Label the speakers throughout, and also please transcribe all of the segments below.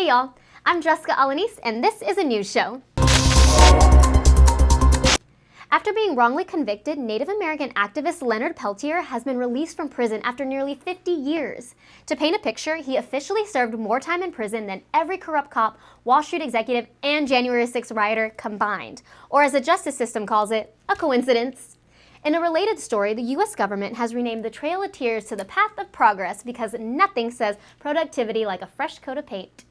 Speaker 1: Hey y'all, I'm Jessica Alaniz, and this is a news show. After being wrongly convicted, Native American activist Leonard Peltier has been released from prison after nearly 50 years. To paint a picture, he officially served more time in prison than every corrupt cop, Wall Street executive, and January 6th rioter combined. Or as the justice system calls it, a coincidence. In a related story, the U.S. government has renamed the Trail of Tears to the Path of Progress because nothing says productivity like a fresh coat of paint.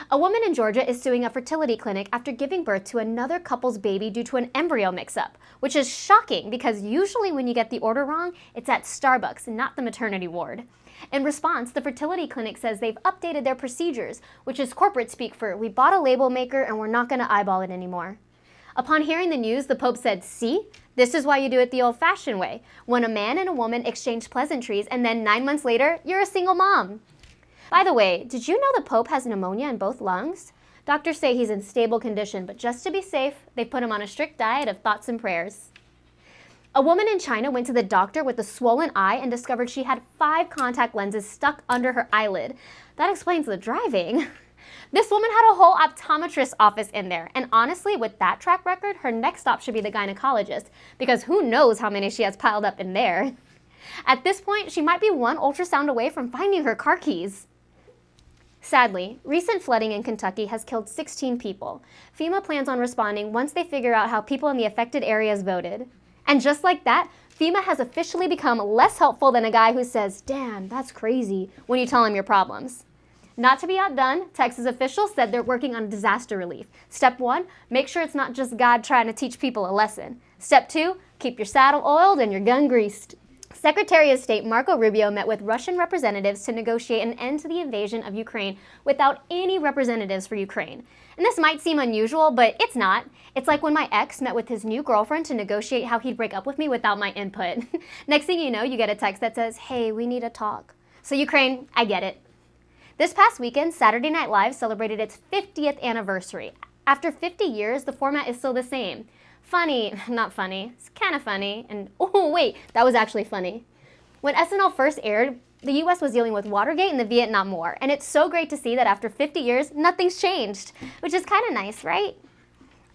Speaker 1: A woman in Georgia is suing a fertility clinic after giving birth to another couple's baby due to an embryo mix-up, which is shocking because usually when you get the order wrong, it's at Starbucks, not the maternity ward. In response, the fertility clinic says they've updated their procedures, which is corporate speak for we bought a label maker and we're not going to eyeball it anymore. Upon hearing the news, the Pope said, "See, this is why you do it the old-fashioned way, when a man and a woman exchange pleasantries and then 9 months later, you're a single mom." By the way, did you know the Pope has pneumonia in both lungs? Doctors say he's in stable condition, but just to be safe, they put him on a strict diet of thoughts and prayers. A woman in China went to the doctor with a swollen eye and discovered she had 5 contact lenses stuck under her eyelid. That explains the driving. This woman had a whole optometrist office in there, and honestly, with that track record, her next stop should be the gynecologist, because who knows how many she has piled up in there. At this point, she might be one ultrasound away from finding her car keys. Sadly, recent flooding in Kentucky has killed 16 people. FEMA plans on responding once they figure out how people in the affected areas voted. And just like that, FEMA has officially become less helpful than a guy who says, "Damn, that's crazy," when you tell him your problems. Not to be outdone, Texas officials said they're working on disaster relief. Step 1, make sure it's not just God trying to teach people a lesson. Step 2, keep your saddle oiled and your gun greased. Secretary of State Marco Rubio met with Russian representatives to negotiate an end to the invasion of Ukraine without any representatives for Ukraine. And this might seem unusual, but it's not. It's like when my ex met with his new girlfriend to negotiate how he'd break up with me without my input. Next thing you know, you get a text that says, "Hey, we need to talk." So Ukraine, I get it. This past weekend, Saturday Night Live celebrated its 50th anniversary. After 50 years, the format is still the same. Funny, not funny, it's kind of funny, and oh wait, that was actually funny. When SNL first aired, the US was dealing with Watergate and the Vietnam War, and it's so great to see that after 50 years, nothing's changed, which is kind of nice, right?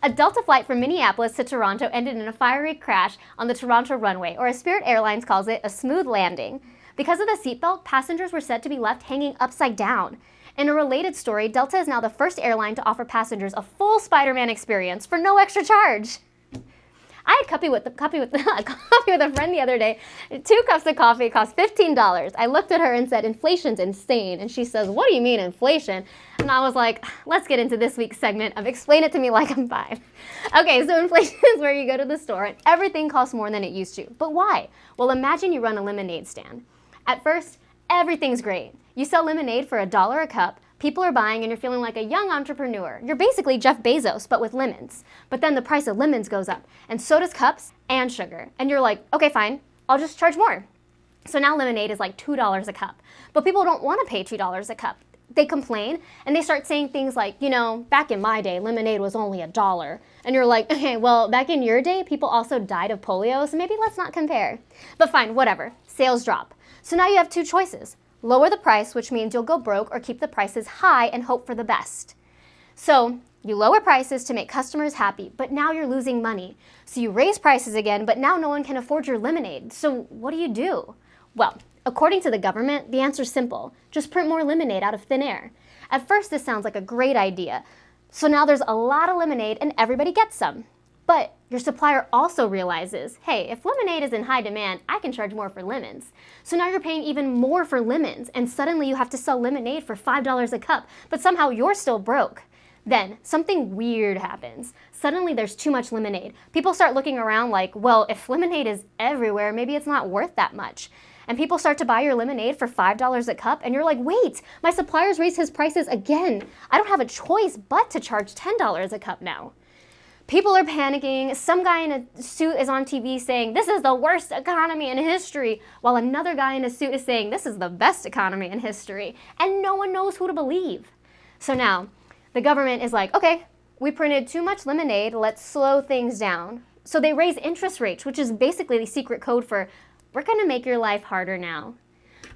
Speaker 1: A Delta flight from Minneapolis to Toronto ended in a fiery crash on the Toronto runway, or as Spirit Airlines calls it, a smooth landing. Because of the seatbelt, passengers were said to be left hanging upside down. In a related story, Delta is now the first airline to offer passengers a full Spider-Man experience for no extra charge. I had coffee with a friend the other day. 2 cups of coffee cost $15. I looked at her and said, "Inflation's insane." And she says, "What do you mean inflation?" And I was like, let's get into this week's segment of Explain It to Me Like I'm 5. Okay, so inflation is where you go to the store and everything costs more than it used to. But why? Well, imagine you run a lemonade stand. At first, everything's great. You sell lemonade for $1 a cup. People are buying and you're feeling like a young entrepreneur. You're basically Jeff Bezos, but with lemons. But then the price of lemons goes up, and so does cups and sugar. And you're like, okay, fine, I'll just charge more. So now lemonade is like $2 a cup. But people don't want to pay $2 a cup. They complain, and they start saying things like, back in my day, lemonade was only $1. And you're like, okay, well, back in your day, people also died of polio, so maybe let's not compare. But fine, whatever. Sales drop. So now you have 2 choices. Lower the price, which means you'll go broke, or keep the prices high and hope for the best. So you lower prices to make customers happy, but now you're losing money. So you raise prices again, but now no one can afford your lemonade. So what do? Well, according to the government, the answer's simple. Just print more lemonade out of thin air. At first, this sounds like a great idea. So now there's a lot of lemonade and everybody gets some. But your supplier also realizes, hey, if lemonade is in high demand, I can charge more for lemons. So now you're paying even more for lemons, and suddenly you have to sell lemonade for $5 a cup, but somehow you're still broke. Then something weird happens. Suddenly there's too much lemonade. People start looking around like, well, if lemonade is everywhere, maybe it's not worth that much. And people start to buy your lemonade for $5 a cup, and you're like, wait, my supplier's raised his prices again. I don't have a choice but to charge $10 a cup now. People are panicking. Some guy in a suit is on TV saying, "This is the worst economy in history," while another guy in a suit is saying, "This is the best economy in history." And no one knows who to believe. So now, the government is like, okay, we printed too much lemonade, let's slow things down. So they raise interest rates, which is basically the secret code for, we're gonna make your life harder now.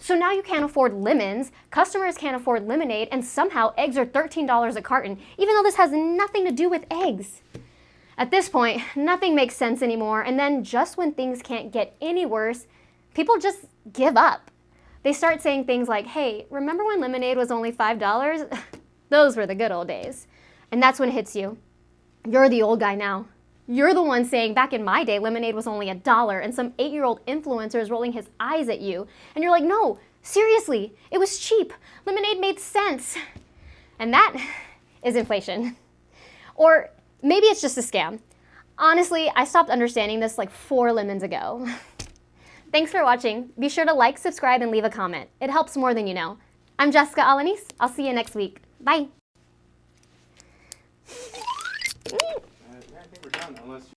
Speaker 1: So now you can't afford lemons, customers can't afford lemonade, and somehow eggs are $13 a carton, even though this has nothing to do with eggs. At this point, nothing makes sense anymore, and then just when things can't get any worse, people just give up. They start saying things like, hey, remember when lemonade was only $5? Those were the good old days. And that's when it hits you. You're the old guy now. You're the one saying, back in my day, lemonade was only $1, and some 8-year-old influencer is rolling his eyes at you. And you're like, no, seriously, it was cheap. Lemonade made sense. And that is inflation. Or maybe it's just a scam. Honestly, I stopped understanding this like 4 lemons ago. Thanks for watching. Be sure to like, subscribe, and leave a comment. It helps more than you know. I'm Jessica Alaniz. I'll see you next week. Bye.
Speaker 2: I think we're done, unless